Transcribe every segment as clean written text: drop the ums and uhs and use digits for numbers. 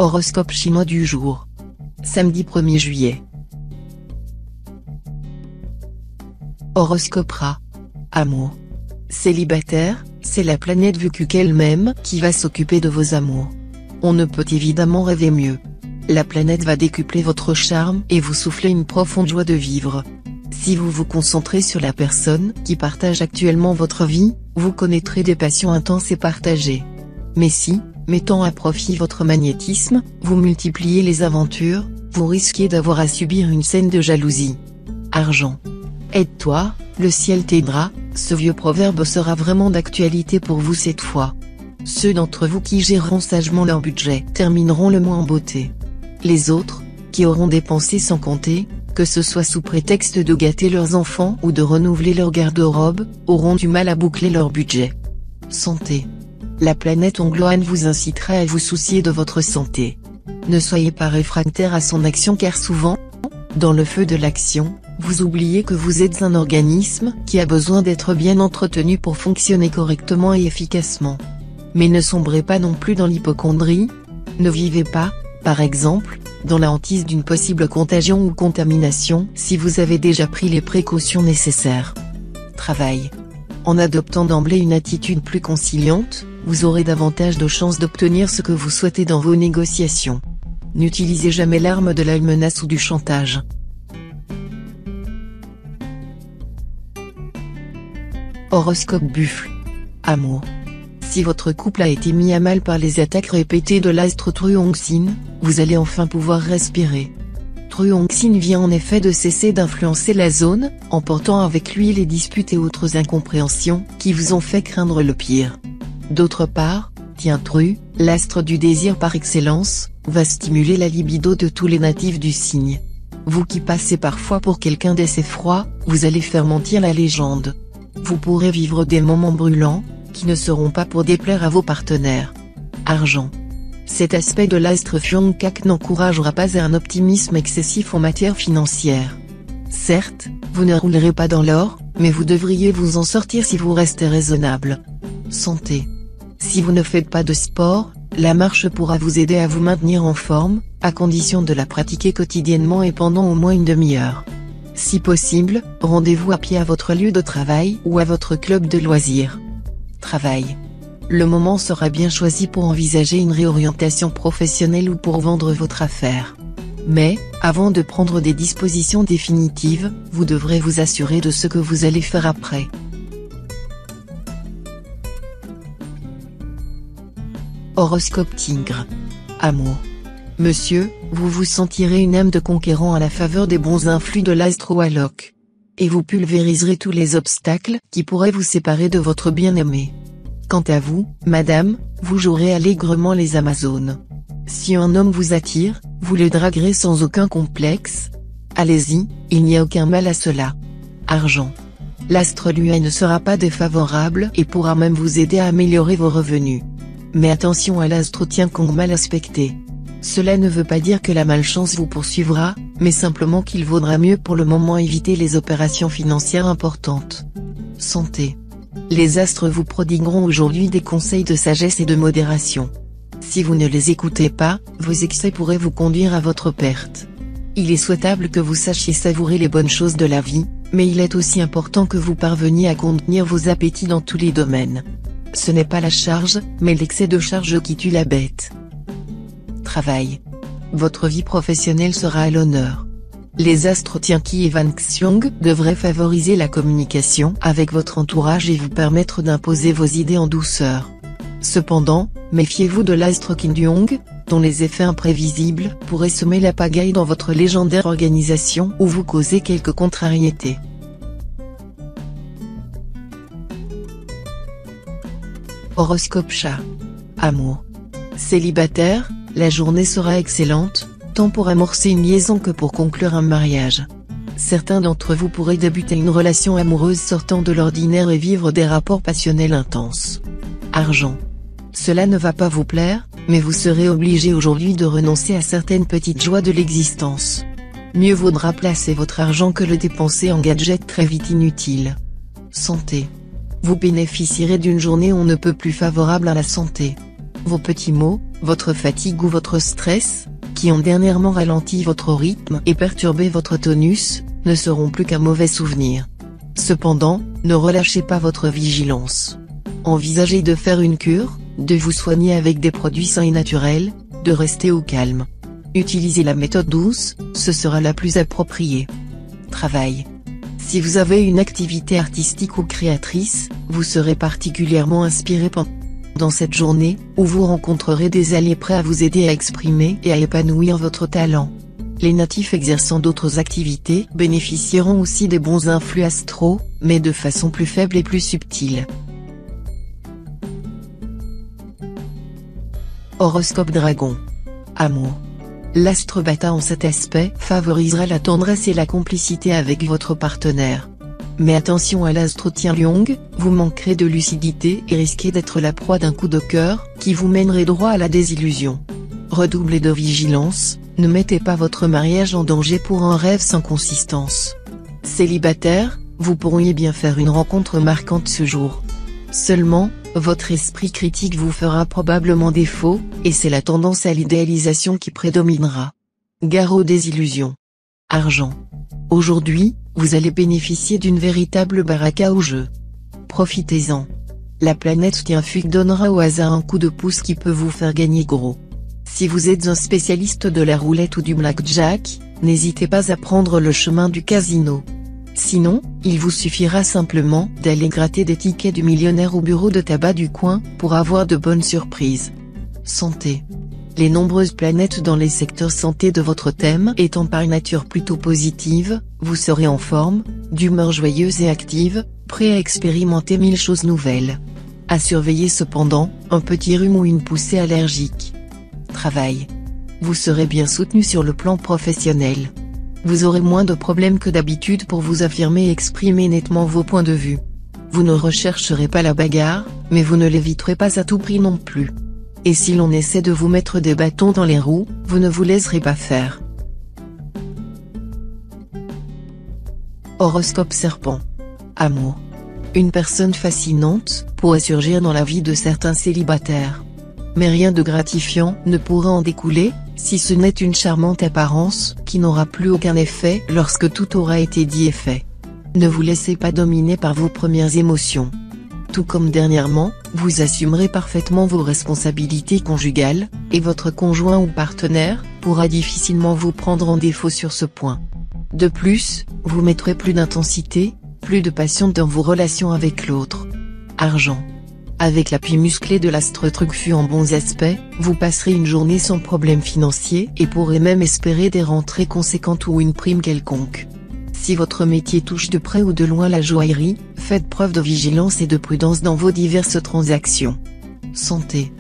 Horoscope chinois du jour. Samedi 1er juillet. Horoscope Ra. Amour. Célibataire, c'est la planète Vuku qu'elle-même qui va s'occuper de vos amours. On ne peut évidemment rêver mieux. La planète va décupler votre charme et vous souffler une profonde joie de vivre. Si vous vous concentrez sur la personne qui partage actuellement votre vie, vous connaîtrez des passions intenses et partagées. Mais si, mettant à profit votre magnétisme, vous multipliez les aventures, vous risquez d'avoir à subir une scène de jalousie. Argent. Aide-toi, le ciel t'aidera, ce vieux proverbe sera vraiment d'actualité pour vous cette fois. Ceux d'entre vous qui géreront sagement leur budget termineront le mois en beauté. Les autres, qui auront dépensé sans compter, que ce soit sous prétexte de gâter leurs enfants ou de renouveler leur garde-robe, auront du mal à boucler leur budget. Santé. La planète Ongloan vous incitera à vous soucier de votre santé. Ne soyez pas réfractaire à son action car souvent, dans le feu de l'action, vous oubliez que vous êtes un organisme qui a besoin d'être bien entretenu pour fonctionner correctement et efficacement. Mais ne sombrez pas non plus dans l'hypocondrie. Ne vivez pas, par exemple, dans la hantise d'une possible contagion ou contamination si vous avez déjà pris les précautions nécessaires. Travail. En adoptant d'emblée une attitude plus conciliante, vous aurez davantage de chances d'obtenir ce que vous souhaitez dans vos négociations. N'utilisez jamais l'arme de la menace ou du chantage. Horoscope Buffle. Amour. Si votre couple a été mis à mal par les attaques répétées de l'astre Truongxin, vous allez enfin pouvoir respirer. Truongxin vient en effet de cesser d'influencer la zone, emportant avec lui les disputes et autres incompréhensions qui vous ont fait craindre le pire. D'autre part, Tiantru, l'astre du désir par excellence, va stimuler la libido de tous les natifs du signe. Vous qui passez parfois pour quelqu'un d'assez froid, vous allez faire mentir la légende. Vous pourrez vivre des moments brûlants, qui ne seront pas pour déplaire à vos partenaires. Argent. Cet aspect de l'astre Fiongkak n'encouragera pas à un optimisme excessif en matière financière. Certes, vous ne roulerez pas dans l'or, mais vous devriez vous en sortir si vous restez raisonnable. Santé. Si vous ne faites pas de sport, la marche pourra vous aider à vous maintenir en forme, à condition de la pratiquer quotidiennement et pendant au moins une demi-heure. Si possible, rendez-vous à pied à votre lieu de travail ou à votre club de loisirs. Travail. Le moment sera bien choisi pour envisager une réorientation professionnelle ou pour vendre votre affaire. Mais, avant de prendre des dispositions définitives, vous devrez vous assurer de ce que vous allez faire après. Horoscope Tigre. Amour. Monsieur, vous vous sentirez une âme de conquérant à la faveur des bons influx de l'astre Walok. Et vous pulvériserez tous les obstacles qui pourraient vous séparer de votre bien-aimé. Quant à vous, madame, vous jouerez allègrement les Amazones. Si un homme vous attire, vous le draguerez sans aucun complexe. Allez-y, il n'y a aucun mal à cela. Argent. L'astre lui ne sera pas défavorable et pourra même vous aider à améliorer vos revenus. Mais attention à l'astre Tiankong mal aspecté. Cela ne veut pas dire que la malchance vous poursuivra, mais simplement qu'il vaudra mieux pour le moment éviter les opérations financières importantes. Santé. Les astres vous prodigueront aujourd'hui des conseils de sagesse et de modération. Si vous ne les écoutez pas, vos excès pourraient vous conduire à votre perte. Il est souhaitable que vous sachiez savourer les bonnes choses de la vie, mais il est aussi important que vous parveniez à contenir vos appétits dans tous les domaines. Ce n'est pas la charge, mais l'excès de charge qui tue la bête. Travail. Votre vie professionnelle sera à l'honneur. Les astres Tianqi et Van Xiong devraient favoriser la communication avec votre entourage et vous permettre d'imposer vos idées en douceur. Cependant, méfiez-vous de l'astre Kim Duong, dont les effets imprévisibles pourraient semer la pagaille dans votre légendaire organisation ou vous causer quelques contrariétés. Horoscope Chat. Amour. Célibataire, la journée sera excellente, tant pour amorcer une liaison que pour conclure un mariage. Certains d'entre vous pourraient débuter une relation amoureuse sortant de l'ordinaire et vivre des rapports passionnels intenses. Argent. Cela ne va pas vous plaire, mais vous serez obligé aujourd'hui de renoncer à certaines petites joies de l'existence. Mieux vaudra placer votre argent que le dépenser en gadgets très vite inutiles. Santé. Vous bénéficierez d'une journée on ne peut plus favorable à la santé. Vos petits maux, votre fatigue ou votre stress, qui ont dernièrement ralenti votre rythme et perturbé votre tonus, ne seront plus qu'un mauvais souvenir. Cependant, ne relâchez pas votre vigilance. Envisagez de faire une cure, de vous soigner avec des produits sains et naturels, de rester au calme. Utilisez la méthode douce, ce sera la plus appropriée. Travail. Si vous avez une activité artistique ou créatrice, vous serez particulièrement inspiré pendant cette journée, où vous rencontrerez des alliés prêts à vous aider à exprimer et à épanouir votre talent. Les natifs exerçant d'autres activités bénéficieront aussi des bons influx astraux, mais de façon plus faible et plus subtile. Horoscope Dragon. Amour. L'astre Bata en cet aspect favorisera la tendresse et la complicité avec votre partenaire. Mais attention à l'astre Tien Liong, vous manquerez de lucidité et risquez d'être la proie d'un coup de cœur qui vous mènerait droit à la désillusion. Redoublez de vigilance, ne mettez pas votre mariage en danger pour un rêve sans consistance. Célibataire, vous pourriez bien faire une rencontre marquante ce jour. Seulement, votre esprit critique vous fera probablement défaut, et c'est la tendance à l'idéalisation qui prédominera. Gare aux désillusions. Argent. Aujourd'hui, vous allez bénéficier d'une véritable baraka au jeu. Profitez-en. La planète Tien Fuc donnera au hasard un coup de pouce qui peut vous faire gagner gros. Si vous êtes un spécialiste de la roulette ou du blackjack, n'hésitez pas à prendre le chemin du casino. Sinon, il vous suffira simplement d'aller gratter des tickets du millionnaire au bureau de tabac du coin, pour avoir de bonnes surprises. Santé. Les nombreuses planètes dans les secteurs santé de votre thème étant par nature plutôt positives, vous serez en forme, d'humeur joyeuse et active, prêt à expérimenter 1000 choses nouvelles. À surveiller cependant, un petit rhume ou une poussée allergique. Travail. Vous serez bien soutenu sur le plan professionnel. Vous aurez moins de problèmes que d'habitude pour vous affirmer et exprimer nettement vos points de vue. Vous ne rechercherez pas la bagarre, mais vous ne l'éviterez pas à tout prix non plus. Et si l'on essaie de vous mettre des bâtons dans les roues, vous ne vous laisserez pas faire. Horoscope Serpent. Amour. Une personne fascinante pourrait surgir dans la vie de certains célibataires. Mais rien de gratifiant ne pourra en découler, si ce n'est une charmante apparence qui n'aura plus aucun effet lorsque tout aura été dit et fait. Ne vous laissez pas dominer par vos premières émotions. Tout comme dernièrement, vous assumerez parfaitement vos responsabilités conjugales, et votre conjoint ou partenaire pourra difficilement vous prendre en défaut sur ce point. De plus, vous mettrez plus d'intensité, plus de passion dans vos relations avec l'autre. Argent. Avec l'appui musclé de l'astre Trucfu en bons aspects, vous passerez une journée sans problème financier et pourrez même espérer des rentrées conséquentes ou une prime quelconque. Si votre métier touche de près ou de loin la joaillerie, faites preuve de vigilance et de prudence dans vos diverses transactions. Santé.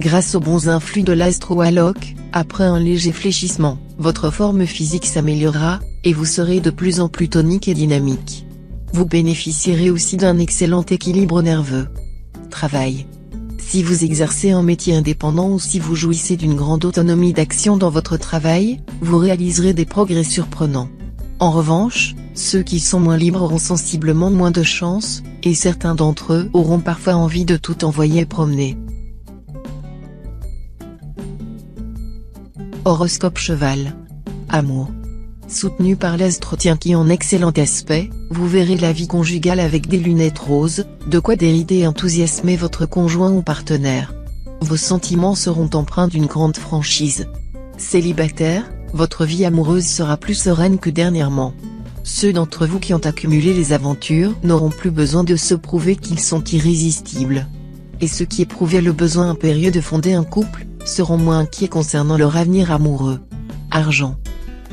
Grâce aux bons influx de l'astre Wallock, après un léger fléchissement, votre forme physique s'améliorera, et vous serez de plus en plus tonique et dynamique. Vous bénéficierez aussi d'un excellent équilibre nerveux. Travail. Si vous exercez un métier indépendant ou si vous jouissez d'une grande autonomie d'action dans votre travail, vous réaliserez des progrès surprenants. En revanche, ceux qui sont moins libres auront sensiblement moins de chance, et certains d'entre eux auront parfois envie de tout envoyer promener. Horoscope Cheval. Amour. Soutenu par l'astre Tien qui en excellent aspect, vous verrez la vie conjugale avec des lunettes roses, de quoi dérider et enthousiasmer votre conjoint ou partenaire. Vos sentiments seront empreints d'une grande franchise. Célibataire, votre vie amoureuse sera plus sereine que dernièrement. Ceux d'entre vous qui ont accumulé les aventures n'auront plus besoin de se prouver qu'ils sont irrésistibles. Et ceux qui éprouvaient le besoin impérieux de fonder un couple, seront moins inquiets concernant leur avenir amoureux. Argent.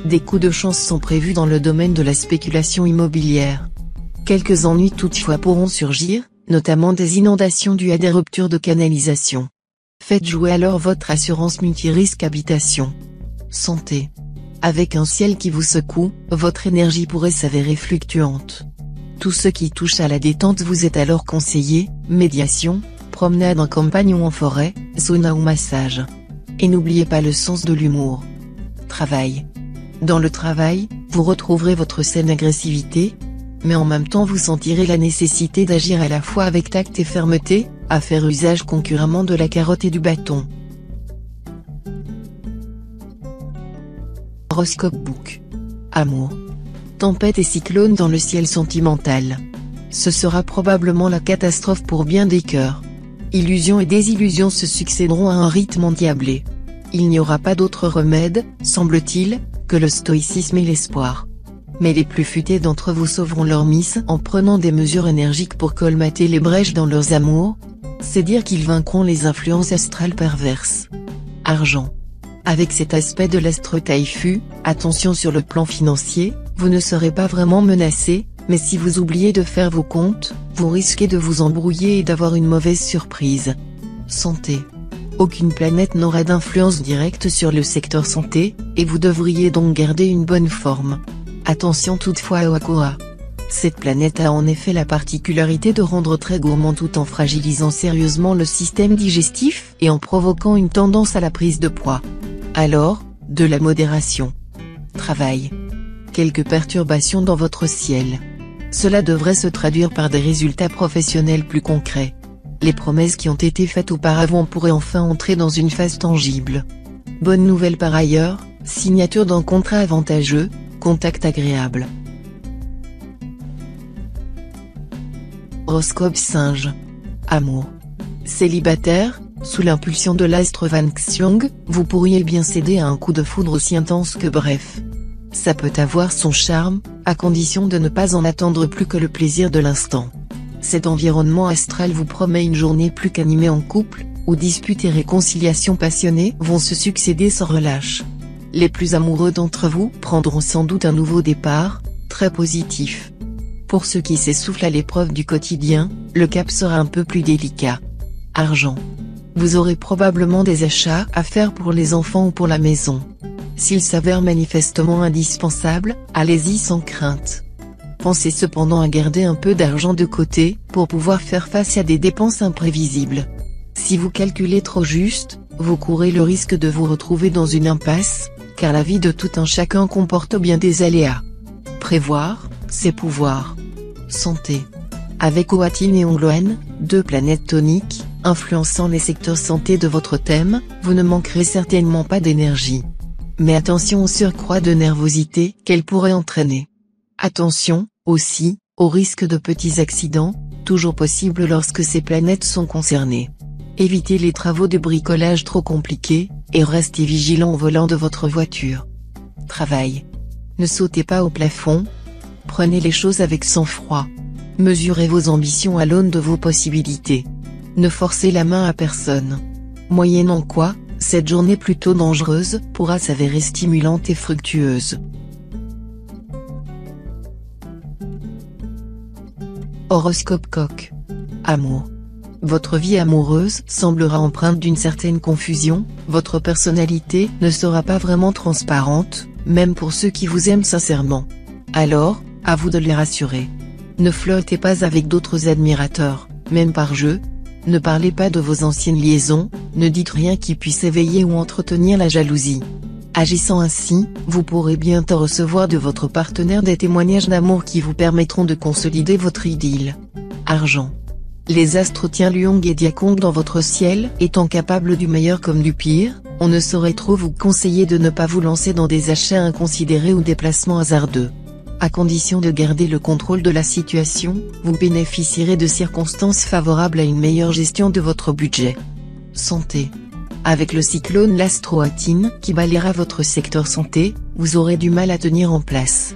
Des coups de chance sont prévus dans le domaine de la spéculation immobilière. Quelques ennuis toutefois pourront surgir, notamment des inondations dues à des ruptures de canalisation. Faites jouer alors votre assurance multirisque habitation. Santé. Avec un ciel qui vous secoue, votre énergie pourrait s'avérer fluctuante. Tout ce qui touche à la détente vous est alors conseillé, médiation, promenade en campagne ou en forêt, sauna ou massage. Et n'oubliez pas le sens de l'humour. Travail. Dans le travail, vous retrouverez votre saine agressivité, mais en même temps vous sentirez la nécessité d'agir à la fois avec tact et fermeté, à faire usage concurremment de la carotte et du bâton. Horoscope Book. Amour. Tempête et cyclone dans le ciel sentimental. Ce sera probablement la catastrophe pour bien des cœurs. Illusions et désillusions se succéderont à un rythme endiablé. Il n'y aura pas d'autre remède, semble-t-il, que le stoïcisme et l'espoir. Mais les plus futés d'entre vous sauveront leur mise en prenant des mesures énergiques pour colmater les brèches dans leurs amours. C'est dire qu'ils vaincront les influences astrales perverses. Argent. Avec cet aspect de l'astre Taifu, attention sur le plan financier, vous ne serez pas vraiment menacé, mais si vous oubliez de faire vos comptes, vous risquez de vous embrouiller et d'avoir une mauvaise surprise. Santé. Aucune planète n'aura d'influence directe sur le secteur santé, et vous devriez donc garder une bonne forme. Attention toutefois à Oakoa. Cette planète a en effet la particularité de rendre très gourmand tout en fragilisant sérieusement le système digestif et en provoquant une tendance à la prise de poids. Alors, de la modération. Travail. Quelques perturbations dans votre ciel. Cela devrait se traduire par des résultats professionnels plus concrets. Les promesses qui ont été faites auparavant pourraient enfin entrer dans une phase tangible. Bonne nouvelle par ailleurs, signature d'un contrat avantageux, contact agréable. Horoscope Singe. Amour. Célibataire, sous l'impulsion de l'astre Van Xiong, vous pourriez bien céder à un coup de foudre aussi intense que bref. Ça peut avoir son charme, à condition de ne pas en attendre plus que le plaisir de l'instant. Cet environnement astral vous promet une journée plus qu'animée en couple, où disputes et réconciliations passionnées vont se succéder sans relâche. Les plus amoureux d'entre vous prendront sans doute un nouveau départ, très positif. Pour ceux qui s'essoufflent à l'épreuve du quotidien, le cap sera un peu plus délicat. Argent. Vous aurez probablement des achats à faire pour les enfants ou pour la maison. S'ils s'avèrent manifestement indispensables, allez-y sans crainte. Pensez cependant à garder un peu d'argent de côté, pour pouvoir faire face à des dépenses imprévisibles. Si vous calculez trop juste, vous courez le risque de vous retrouver dans une impasse, car la vie de tout un chacun comporte bien des aléas. Prévoir, c'est pouvoir. Santé. Avec Oatin et Ongloan, deux planètes toniques, influençant les secteurs santé de votre thème, vous ne manquerez certainement pas d'énergie. Mais attention au surcroît de nervosité qu'elle pourrait entraîner. Attention, aussi, au risque de petits accidents, toujours possibles lorsque ces planètes sont concernées. Évitez les travaux de bricolage trop compliqués, et restez vigilant au volant de votre voiture. Travail. Ne sautez pas au plafond. Prenez les choses avec sang-froid. Mesurez vos ambitions à l'aune de vos possibilités. Ne forcez la main à personne. Moyennant quoi, cette journée plutôt dangereuse pourra s'avérer stimulante et fructueuse. Horoscope Coq. Amour. Votre vie amoureuse semblera empreinte d'une certaine confusion, votre personnalité ne sera pas vraiment transparente, même pour ceux qui vous aiment sincèrement. Alors, à vous de les rassurer. Ne flirtez pas avec d'autres admirateurs, même par jeu. Ne parlez pas de vos anciennes liaisons, ne dites rien qui puisse éveiller ou entretenir la jalousie. Agissant ainsi, vous pourrez bientôt recevoir de votre partenaire des témoignages d'amour qui vous permettront de consolider votre idylle. Argent. Les astres Tianluong et Diakong dans votre ciel étant capables du meilleur comme du pire, on ne saurait trop vous conseiller de ne pas vous lancer dans des achats inconsidérés ou des placements hasardeux. À condition de garder le contrôle de la situation, vous bénéficierez de circonstances favorables à une meilleure gestion de votre budget. Santé. Avec le cyclone l'astroatine qui balayera votre secteur santé, vous aurez du mal à tenir en place.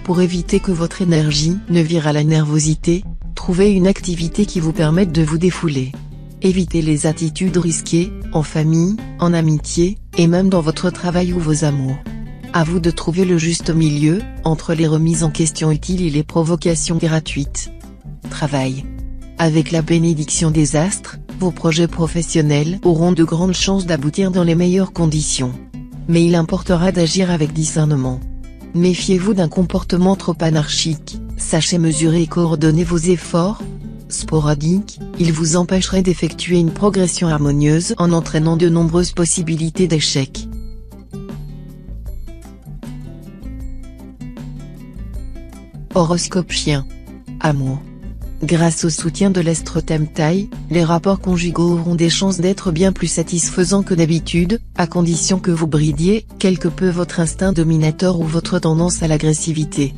Pour éviter que votre énergie ne vire à la nervosité, trouvez une activité qui vous permette de vous défouler. Évitez les attitudes risquées, en famille, en amitié, et même dans votre travail ou vos amours. À vous de trouver le juste milieu, entre les remises en question utiles et les provocations gratuites. Travail. Avec la bénédiction des astres, vos projets professionnels auront de grandes chances d'aboutir dans les meilleures conditions. Mais il importera d'agir avec discernement. Méfiez-vous d'un comportement trop anarchique, sachez mesurer et coordonner vos efforts. Sporadique, il vous empêcherait d'effectuer une progression harmonieuse en entraînant de nombreuses possibilités d'échec. Horoscope Chien. Amour. Grâce au soutien de l'astre Taï, les rapports conjugaux auront des chances d'être bien plus satisfaisants que d'habitude, à condition que vous bridiez quelque peu votre instinct dominateur ou votre tendance à l'agressivité.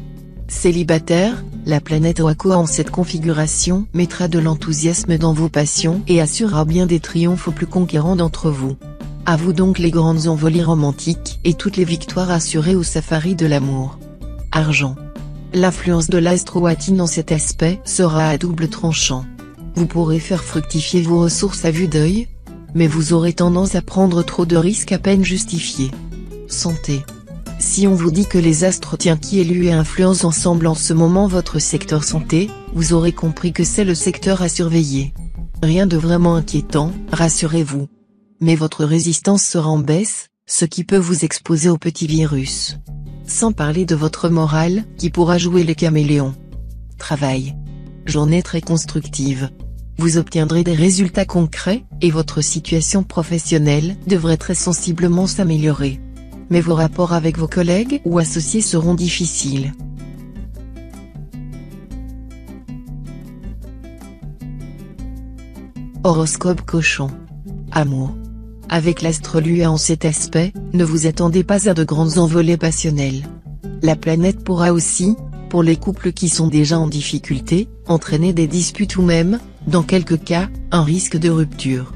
Célibataire, la planète Wako en cette configuration mettra de l'enthousiasme dans vos passions et assurera bien des triomphes aux plus conquérants d'entre vous. À vous donc les grandes envolées romantiques et toutes les victoires assurées au safari de l'amour. Argent. L'influence de l'astre Watin dans cet aspect sera à double tranchant. Vous pourrez faire fructifier vos ressources à vue d'œil, mais vous aurez tendance à prendre trop de risques à peine justifiés. Santé. Si on vous dit que les astres Tienki et Lui influencent ensemble en ce moment votre secteur santé, vous aurez compris que c'est le secteur à surveiller. Rien de vraiment inquiétant, rassurez-vous. Mais votre résistance sera en baisse, ce qui peut vous exposer aux petits virus. Sans parler de votre morale, qui pourra jouer les caméléons. Travail. Journée très constructive. Vous obtiendrez des résultats concrets, et votre situation professionnelle devrait très sensiblement s'améliorer. Mais vos rapports avec vos collègues ou associés seront difficiles. Horoscope Cochon. Amour. Avec l'astre Lua en cet aspect, ne vous attendez pas à de grandes envolées passionnelles. La planète pourra aussi, pour les couples qui sont déjà en difficulté, entraîner des disputes ou même, dans quelques cas, un risque de rupture.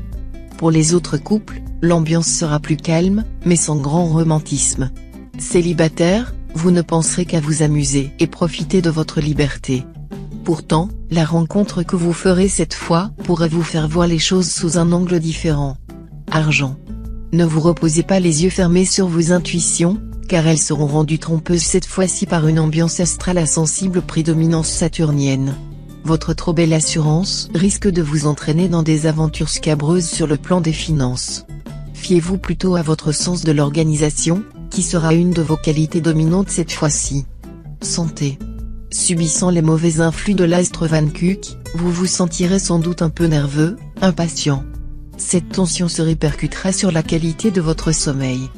Pour les autres couples, l'ambiance sera plus calme, mais sans grand romantisme. Célibataire, vous ne penserez qu'à vous amuser et profiter de votre liberté. Pourtant, la rencontre que vous ferez cette fois pourrait vous faire voir les choses sous un angle différent. Argent. Ne vous reposez pas les yeux fermés sur vos intuitions, car elles seront rendues trompeuses cette fois-ci par une ambiance astrale à sensible prédominance saturnienne. Votre trop belle assurance risque de vous entraîner dans des aventures scabreuses sur le plan des finances. Fiez-vous plutôt à votre sens de l'organisation, qui sera une de vos qualités dominantes cette fois-ci. Santé. Subissant les mauvais influx de l'astre Vankuk, vous vous sentirez sans doute un peu nerveux, impatient. Cette tension se répercutera sur la qualité de votre sommeil.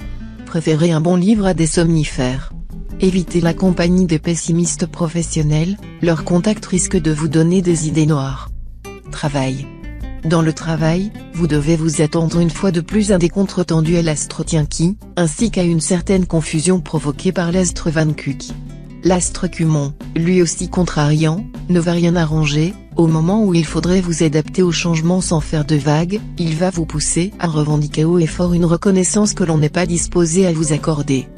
Préférez un bon livre à des somnifères. Évitez la compagnie des pessimistes professionnels, leur contact risque de vous donner des idées noires. Travail. Dans le travail, vous devez vous attendre une fois de plus à des contretemps à l'astre Tienki, ainsi qu'à une certaine confusion provoquée par l'astre Vankuk. L'astre Kumon, lui aussi contrariant, ne va rien arranger. Au moment où il faudrait vous adapter au changement sans faire de vagues, il va vous pousser à revendiquer haut et fort une reconnaissance que l'on n'est pas disposé à vous accorder.